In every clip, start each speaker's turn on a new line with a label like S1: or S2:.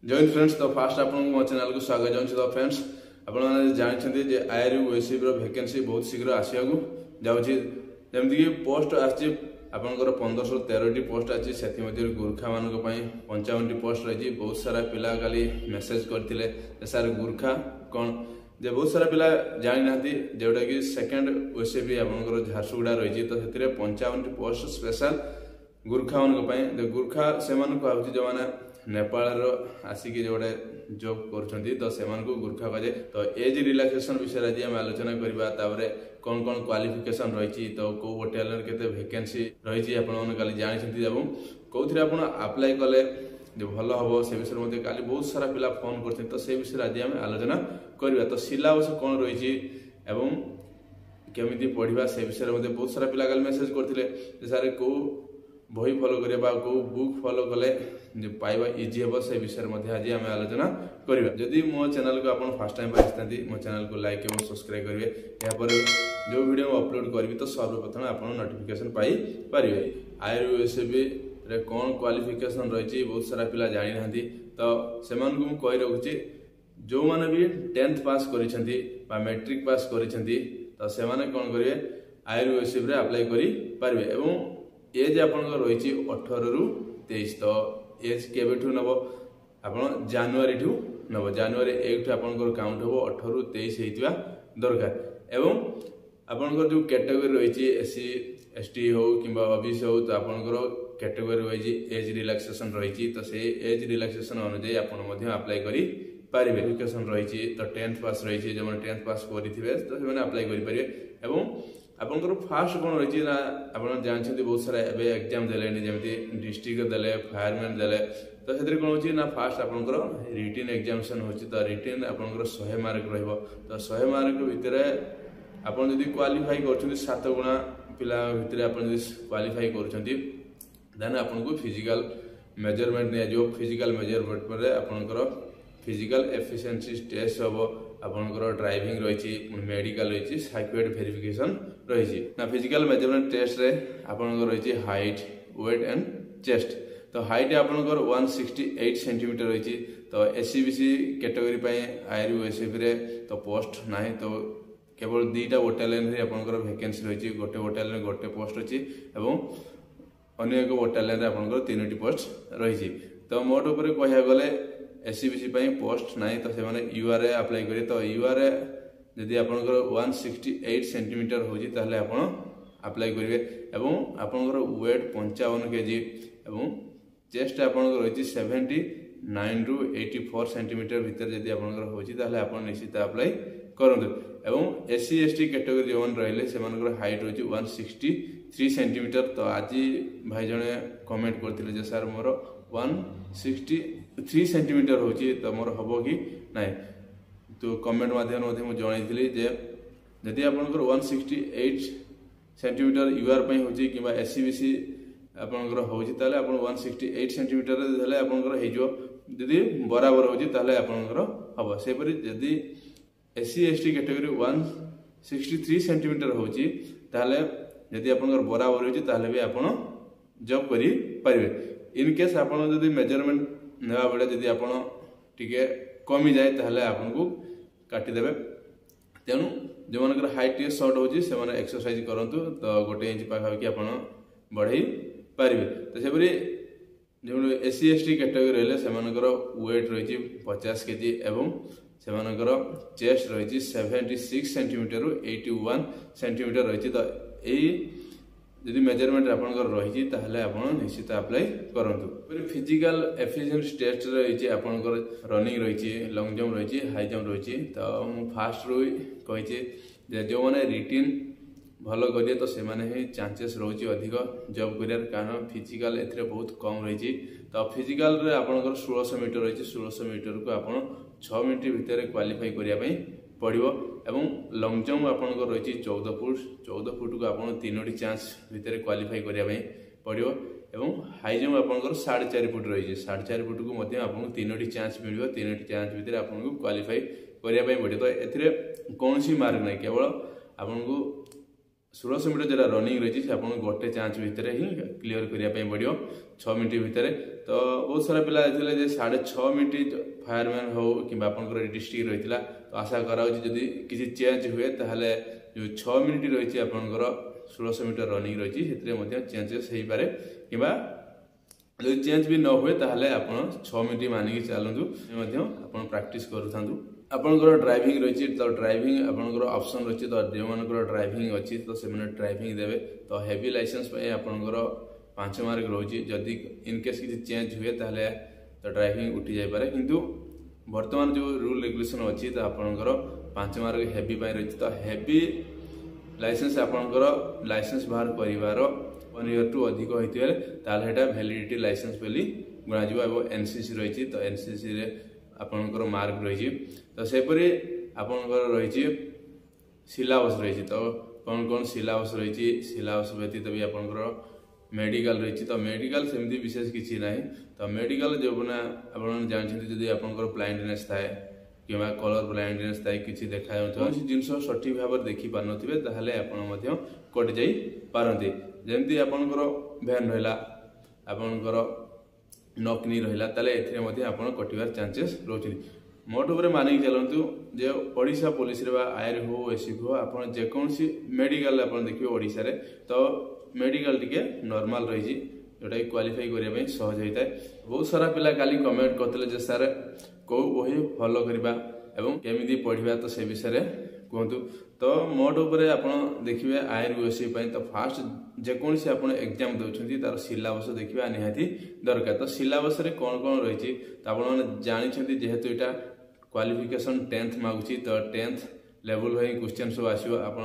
S1: Join friends तो fast आपको मो चैनल को स्वागत जाऊँ तो फ्रेंड्स आपने जानते जे आईआरयू ओएससीबी रो वैकेंसी बहुत शीघ्र आसिया जाऊँगी जमीक पोस्ट आसी आपंकर 1513 पोस्ट अच्छी से गुर्खा मान 55 पोस्ट रही बहुत सारा पिला काली मेसेज करते सार गुर्खा कौन जे बहुत सारा पिला जानी ना जोटा कि सेकेंड ओएससीबी आपंकर झारसुगुड़ा रही तो 55 पोस्ट स्पेशल गुर्खा मान गुर्खा से जो मैंने नेपाल आसिक जोड़े जॉब कर गुर्खा कहे तो एज रिलैक्सेशन विषय आज आम आलोचना करवा कौन कौन क्वालिफिकेशन रही तो कौ बटालियन के वैकेंसी रही आपल जानते कौन आप अप्लाई कले जो भल हम से विषय काली बहुत सारा पिला फोन कर तो से विषय आज आम आलोचना करवा तो सिलेबस कौन रही केमी पढ़ा से विषय में बहुत सारा पिला काली मेसेज करते सारे कौ बही फॉलो करवा कौ बुक फॉलो कले जो पाइबा इजी हे से विषय में आज आम आलोचना करवा जदि मो चैनल को आप फर्स्ट टाइम आसती मो चैनल को लाइक और सब्सक्राइब करेंगे यापर जो वीडियो अपलोड करी तो सर्वप्रथम आप नोटिफिकेशन पाई पारे आईआरयू ओएससीबी रे कौन क्वालिफिकेशन रही बहुत सारा पिला जानी ना तो से कही रखुच्छी जो मैंने भी 10th पास कर मैट्रिक पास कर तो से कौन करेंगे आईआरयू ओएससीबी अप्लाई करें एज आप रही 18 रु 23 तो एज के नब आप जानुरी नब जानुरी 1 आप काउंट हम 18 रु 23 होता दरकार एवं आपंकर जो कैटेगरी रही एससी एसटी हो कि ओबीसी हो तो आपंकर कैटेगरी रही एज रिलैक्सेशन रही तो से एज रिलैक्सेशन अनुजाई आप अप्लाई करें वेरिफिकेशन रही तो 10th पास रही जो मैंने 10th पास करेंगे तो से अप्लाई करेंगे आपंकर फास्ट कौन रही ना आप जानते बहुत सारा एग्जाम देले जमी डिस्ट्रिक्ट देले फायरमैन देले तो से कौन हो ना फास्ट आपंकर रिटन एग्जामिनेशन हो तो रिटन आपंकर 100 मार्क तो 100 मार्क भितर आप क्वालिफाई कर 7 गुणा पिला भितर आप क्वालिफाई कर आपको फिजिकल मेजरमेंट निया फिजिकल मेजरमेंट पर आपंकर फिजिकल एफिशिएंसी टेस्ट हम आपंकर ड्राइविंग रही मेडिकल रही साइक्वेट वेरिफिकेशन रही ना फिजिकल मेजरमेंट टेस्ट रे आपंकर रही हाइट वेट एंड चेस्ट तो हाइट आपंकर 168 सेंटीमीटर रही तो एससीबीसी कैटेगरी आईआरयू ओएससीबी तो पोस्ट ना तो केवल 2टा बटालियन आपंकर वैकेंसी रही गोटे बटालियन गोटे पोस्ट अच्छी अन्य एक बटालियन आपंकर 3टी पोस्ट रही तो मोट उपर कह गले एससीबीसी पोस्ट ना तो से यूआरए अप्लाई करें तो यूआरए जदि आपंकर 168 सेंटीमीटर हो अप्लाई करेंगे आपंकर वेट 55 kg एवं चेस्ट आपंकर रही 79 रु 84 सेंटीमीटर भितर जदि आपंकर हो आप निश्चित अप्लाई करूँ एवं एससी एसटी कैटेगरी जो रही से हाइट रही 163 सेंटीमीटर तो आज भाई जने कमेंट करते सर मोर 163 सेंटीमीटर हो तो मोर हम कि ना तो कमेंट माध्यम मुझे जनई जदि आपंकर 168 सेंटीमीटर यूआर हो कि एससीबीसी आपंकर हो 168 सेंटीमीटर आपंकर जदि बराबर हो आपंकर हम सेपरी जदि एससी एसटी कैटेगरी 163 सेंटीमीटर हो जदि आपंकर बराबर हो भी आप जॉब करें इन केस आप मेजरमेंट नेवा बेले जदि आप कमी जाए ताहले आपको काटिदेवे तेणु जो मन हाइट टे सर्ट हो एक्सरसाइज करूँ तो 1 इंच पाखापाखि आप बढ़ई पारे तो सेपरी जो एससी एसटी कैटेगरी रही से वेट रही 50 kg एवं से चेस्ट रही 76 सेंटीमीटर रु 81 सेंटीमीटर रही तो यही जदि मेजरमेंट आपंकर रही आप निश्चित अप्लाई करूँ फिजिकल एफिशिएंसी टेस्ट रही आपंकर रनिंग रही लॉन्ग जंप रही हाई जंप रही तो फास्ट रु कही जो मैंने रिटिन भल करें तो से चांसेस रही अधिक जॉब कर कारण फिजिकल ए बहुत कम रही तो फिजिकल आपंकर 1600 मीटर रही 1600 मीटर को आप 6 मिनट भितर क्वालिफाई करने पड़ो एवं लॉन्ग जंप आपंकर रही 14 फुट 14 फुट को आप 3टी चांस भितर क्वालिफाई करने पड़ो एवं हाई जंप आपंकर 4.5 फुट रही 4.5 फुट को आपको 3टी चांस मिल 3टी चांस भितर आपको क्वालिफाई करने पड़ो तो ए कौन सी मार्क ना केवल आपको 1600 मीटर जो रनिंग रही है आपको गोटे चांस भितर ही क्लीयर करने पड़ो 6 मिनट भितर। तो बहुत सारा पिला 6.5 मिनट फायरमैन हो कि आपंकर डिस्ट्रिक्ट रही है। तो आशा करादी किसी चेंज हुए ताहले जो 6 मिनट रही आपंकर 1600 मीटर रनिंग रही है चेंजेस हो पारे कि जो चेंज भी न हुए ताहले आप 6 मिनट मानिक चलतु आप प्रैक्टिस करूँ। आपंकर ड्राइविंग रही तो ड्राइविंग आपंकर ऑप्शन रही तो जो मान ड्राइविंग अच्छी तो से ड्राइविंग देवे। तो हेवी लाइसेंस आपंकर 5 मार्क रही जदि इनकेस किसी चेंज हुए ताहले तो ड्राइविंग उठी जापे किंतु वर्तमान जो रूल रेगुलेशन अच्छी तो आपंकर 5 मार्क हेवी रही। तो हेवी लाइसेंस आपंकर लाइसेंस बाहर कर 1 ईयर टू अधिक होता है वैलिडिटी लाइसेंस बोली गणा। एनसीसी रही तो एनसीसी रे आपंकर मार्क रही। तो सेपरी आपंकर रही सिलेबस रही। तो कौन कौन सिलेबस रही सिलेबस व्यतीत भी आपंकर मेडिकल रही। तो मेडिकल सेमती विशेष किसी ना। तो मेडिकल जो आप जानते जब आपंकर ब्लाइंडनेस थाए कि कलर ब्लाइंडनेस थाए कि देखा कौन जिन सठिक भाव में देखी पार नाले आप कटि जाई पारती। जमती आपंकर भैन रहा आपंकर नकनी रहा आप कटार चांसेस रोचे। मोट उपर मानिक चलतु जे ओडिशा पुलिस आयर हो एसपी हो आप जेकोसी मेडिकल आप देखिए ओडिशा रे। तो मेडिकल टिके नॉर्मल रही जोटा कि क्वालिफाई करने सहज होता है। बहुत सारा पिला काली कमेंट करते सर कौ बही फॉलो करवा एवं केमी पढ़ा तो से विषय कहतु। तो मोट उपर आप देखिए आयर ओएसपी तो फास्ट जेकोसी आप एग्जाम दौरान तार सिलेबस देखा निहाती दरकार। तो सिलेबस कौन कौन रही तो आप जानते जेहेतु यहाँ क्वालिफिकेशन 10th मागुची तो 10th लेवल ही क्वेश्चन सब आसो आप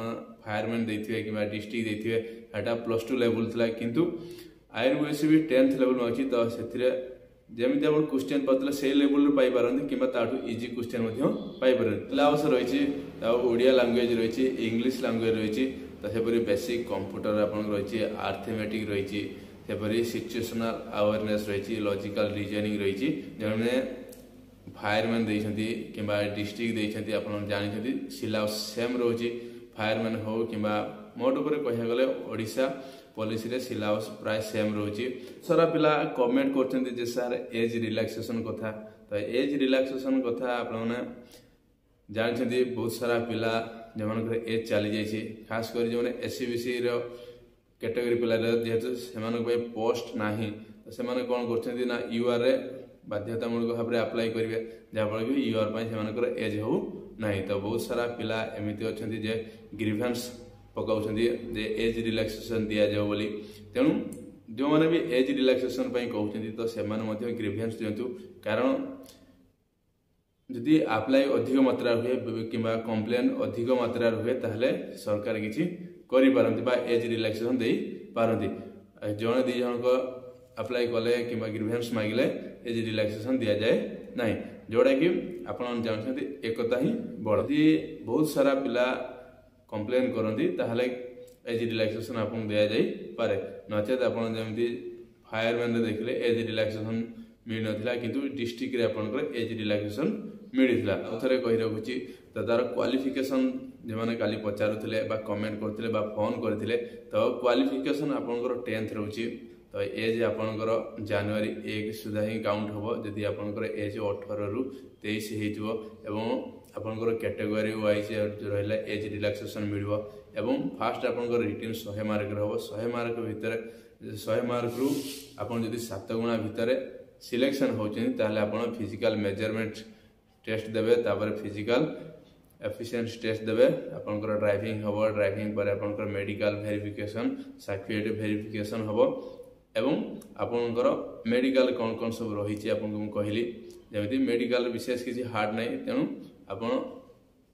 S1: फायरमैन देते कि डिस्ट्रिक्ट देते यहाँ +2 लेवल था किंतु आयर ओएसपी 10th लेवल मागुची। तो से जमी आप क्वेश्चन पड़े से लेवल पाइपार कि इजी क्वेश्चन पाइपर सिलेबस रही। ओडिया लैंग्वेज रही इंग्लिश लैंग्वेज रही। तो सेपरी बेसिक कंप्यूटर आप रही आर्थमेटिक रही सेपरी सिचुएशनल अवेयरनेस रही लॉजिकल रीजनिंग रही जो फायरमैन देती कि डिस्ट्रिक्ट देती आप जानते सिलेबस सेम रोचे फायरमैन हो कि मोट उपर कह गले ओडिशा पुलिस रे सिलेबस प्राय सेम रोचे। सारा पिला कमेंट कर सर एज रिलैक्सेशन कथा। तो एज रिलैक्सेशन कथा आप जानते बहुत सारा पिला जो मान एज चली जाइए खास कर जो एससीबीसी कैटेगरी पिला जेहेतु से पोस्ट ना तो से कौन कर यूआर बाध्यतामूलक भाव में अप्लाई करेंगे जहाँफल कि यूआर पर एज हो ना। तो बहुत सारा पिला एमती अच्छा जे ग्रीवेंस पकाउं जे एज रिलैक्सेशन दि जाओ बोली। तेणु जो मैंने भी एज रिलैक्सेशन कहते तो से ग्रीवेंस दिंतु कारण जदि अप्लाई अधिक मात्रा हुए कि कंप्लेन अधिक मात्रा हुए ताहले सरकार किसी करें एज रिलैक्सेशन दे पारती। जड़े दी जन को अप्लाई कले कि ग्रीवेंस मांगिले एज रिलैक्सेशन दि जाए ना जोड़ा कि आप जानते एकता ही बड़। यदि बहुत सारा पिला कंप्लेन करती ताहले एज रिलैक्सेशन आपको दि जाए नचेत आप जमी फायरमैन देखिले एज रिलैक्सेशन मिल नाला किंतु डिस्ट्रिक्ट रे आपनकर एज रिलैक्सेशन मिलता। थे कही रखुची तो तार क्वालिफिकेशन जो मैंने काली पचारुले कमेंट करते फोन करते तो क्वालिफिकेशन आपनकर 10th रोचे। तो एज आपनकर जनवरी 1 सुधा ही काउंट हम जदि आपनकर एज 18 ରୁ 23 हो आपनकर कैटेगरी वाइज रहा एज रिलैक्सेशन मिल फास्ट आपनकर रिटन 100 मार्क हम 100 मार्क भितर 100 मार्क रु आप 7 गुणा भितर सिलेक्शन होती आप फिजिकल मेजरमेंट टेस्ट देवे फिजिकल एफिशिएंसी टेस्ट देवे आपनकर ड्राइविंग हम ड्राइविंग पर आपनकर मेडिकल वेरिफिकेशन सर्टिफिकेट वेरिफिकेशन हम एवं आपनकर मेडिकल कौन कौन सब रही आपको कहली जमी मेडिकल विशेष किसी हार्ड ना तेणु आप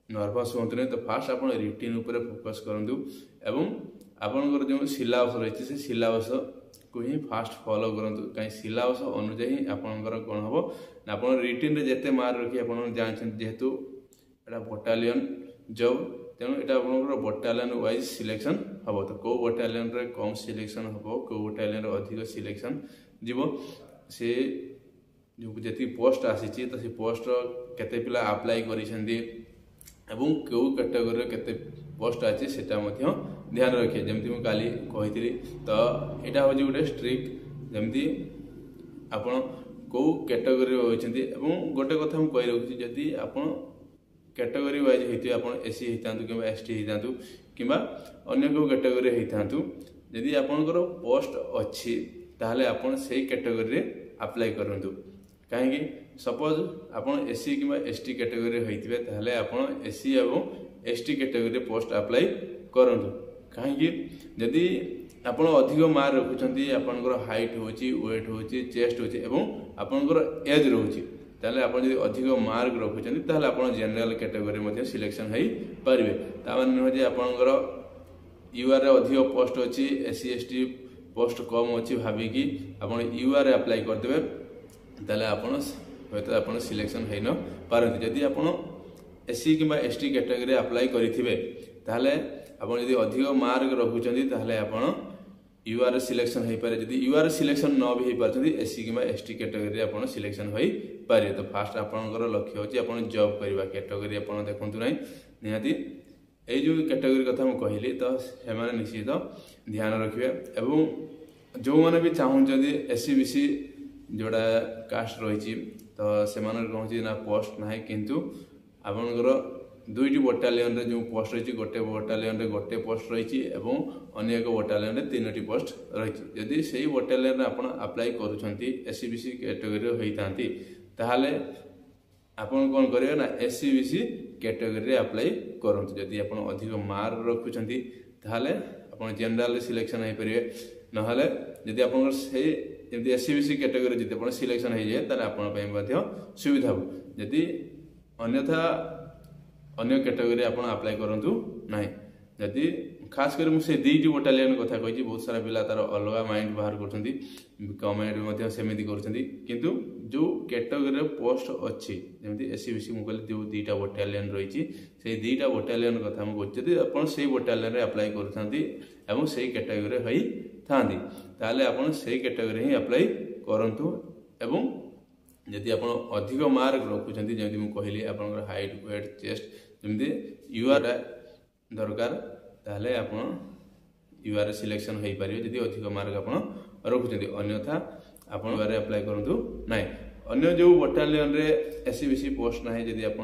S1: नर्भस हूँ तो फास्ट आप रिटिन उपर फोकस करूँ एवं आपनकर जो सिलेबस रही से सिलेबस को ही फास्ट फॉलो करूँ कहीं सिलेबस अनुजाई आपनकर कौन हम आप रिटिन रे जिते मार्क रखी आप जानते जेहेतु यहाँ बटालियन जब तेणु यहाँ आप बटालियन वाइज सिलेक्शन हम तो कौ बटालियन रे कम सिलेक्शन हम कौ बटालियन अधिक सिलेक्शन जीव से जो जी पोस्ट आसी तो से पोस्ट केते पिला अप्लाई करिसेंती एवं क्यों कैटेगरी केते पोस्ट आछि सेटा मध्य ध्यान रखिए जमती मु काली कही तो यहाँ हूँ गोटे स्ट्रिक्ट जमती आपण कौ कैटेगरी होती गोटे कथा मुझे कही रखुच्छी जदि आपण कैटेगरी वाइज होते आप एससी होता कि एसटी होता कि अन्य को कैटेगरी होता जदि आपंकर पोस्ट अच्छी ताहले आपण से कैटेगरी अप्लाई करूँ कहीं सपोज आपन एससी कि एसटी कैटेगरी होते ताहले आपण एससी और एसटी कैटेगरी पोस्ट अप्लाई करूँ कहीं जदि आपण अधिक मार्क रखुंट आपंकर हाइट होची वेट होची चेस्ट होची एवं आपंकर एज रोची ताहले आपण जदि अधिक मार्क रखुंट ताहले आपण जनरल कैटेगरी मध्ये सिलेक्शन हो पारे तामान नुह जे आपंकर यूआर अधिक पोस्ट अच्छी एससी एसटी पोस्ट कम अच्छी भाविकी आपण यूआर अप्लाई करदे ताहले आपण हयतो आपण सिलेक्शन हो न पारती जदि आपण एससी कि एसटी कैटेगरी अप्लाई करेंगे ताहले आपण जदि अधिक मार्क रखुंट ताहले आपण यूआर सिलेक्शन हो पारे जदि यूआर सिलेक्शन न भी हो पारे एससी कि एसटी कैटेगरी आपण सिलेक्शन हो पारे तो फास्ट आपणकर लक्ष्य होची आपण जॉब करबा कैटेगरी आपण देखंतु नै निहाती ए जो कैटेगरी कथा मु कहली तो से माने निश्चित ध्यान रखिए एवं जो माने भी चाहूँ जदि एससी बीसी जोड़ा कास्ट रही तो से कौन ना पोस्ट ना किंतु आपणकर दुईटी बटालियन रे जो पोस्ट रही गोटे बटालियन रे गोटे पोस्ट रही अन्य एक बटालियन रे 3टी पोस्ट रही जदि से बटालियन रे आपण अप्लाई करूछंती एससी बीसी कैटेगरी होइतांती ताहाले आपण कोन करिवे ना एससी बीसी कैटेगरी अप्लाई करंतु जदि आपण अधिक मार्क रखुछंती ताहाले आपण जनरल सिलेक्शन हो परिवे नहले जदि आपण से जदि एससी बीसी कैटेगरी जदि आपण सिलेक्शन हो जाए ताले आपण पय मध्ये सुविधा हो जदि अन्यथा अन्य कैटेगरी आपण अप्लाई करंतु नाही जदि खास कर मुझे दुईटी बटालियन कथा कही बहुत सारा पिला तार अलग माइंड बाहर करछंती कमेंट सेमिति करछंती किंतु जो कैटेगरी पोस्ट अच्छी जमी एससी बीसी मुझे जो दुईटा बटालियन रही से दुईटा बटालियन कथा मुझे आप से बटालियन अप्लाई कर से कैटेगरी होई थांती ताले आपण से कैटेगरी ही अप्लाई करंतु एवं जदि आप अधिक मार्क रखुंट जमी मुझे कहली आप हाइट वेट चेस्ट जमी यूआर दरकार ताहले आप यूआर सिलेक्शन हो पारे जदि अधिक मार्क आप रखुंट अन्यथा आप यूआर अप्लाई करूँ ना अन्य जो बटालियन रे एससी बीसी पोस्ट ना जदि आप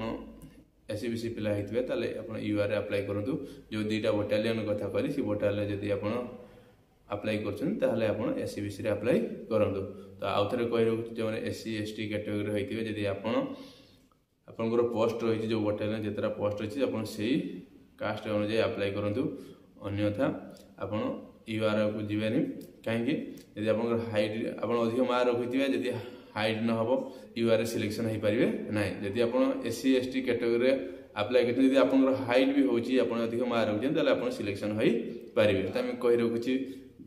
S1: एससी बीसी पिला होते ताले आप यूआर अप्लाई करूँ जो दुईटा बटालियन कथा कहली से बटालियन जदि आप अप्लाई कर एससी बीसी रे अप्लाई करूँ तो आउ थे कही रखुच्छी जो एससी एसटी कैटेगरी होते जदि आपंकर पोस्ट रही जो बटालियन जितना पोस्ट अच्छी आप कास्ट अनुजाई अप्लाई करूँ अन्यथा आपड़ यूआर को जीवानी कहीं यदि आप हाइट आप अधिक मार्क रखिथे जदि हाइट न हो यूआर सिलेक्शन हो पारे ना जदि आप एससी एसटी कैटेगरी अप्लाई करते आप हाइट भी होची अधिक मार्क रखते आप सिलेक्शन हो पारे कही रखुच्छी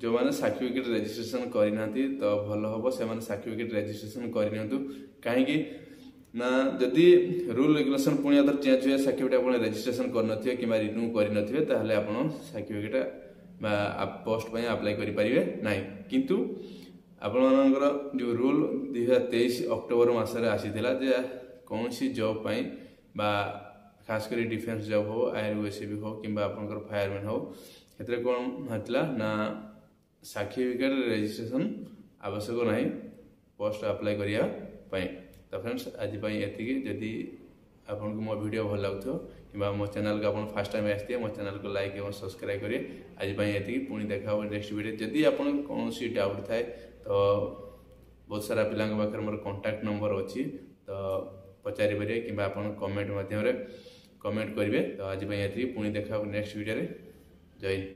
S1: जो मैंने सर्टिफिकेट रजिस्ट्रेशन करना तो भल हम से सर्टिफिकेट रजिस्ट्रेशन करनी कहीं ना जदि रूल रेगुलेशन पुणी अदर चेंज हुए सर्टिफिकेट आप रजिस्ट्रेशन करनथिबे कि रिन्यू करनथिबे ताहले आपण सर्टिफिकेट पोस्ट पे अप्लाई करि परिबे नाही किंतु आपनकर जो रूल 2023 अक्टोबर मासरे आसीथिला जे कौन सी जॉब पाई बा खास करी डिफेंस जॉब हो आईआरओएसबी हो किंबा आपनकर फायरमैन हो एतरे कोन हतला ना सर्टिफिकेट रजिस्ट्रेशन आवश्यक नाही पोस्ट अप्लाई करिया पाई तो फ्रेंड्स आज ये जदि आपको मो वीडियो भल लगुव कि मो चैनल को आप फर्स्ट टाइम आसते मो चैनल को लाइक और सब्सक्राइब करेंगे आज ये पुणी देखा नेक्स्ट वीडियो जदि आप कौन डाउट थाए तो बहुत सारा पिला पाखे मोर कांटेक्ट नंबर अच्छी तो पचारि पारे कि कमेंट माध्यम कमेंट करेंगे तो आज ये पुणी देखा नेक्स्ट वीडियो जय हिंद।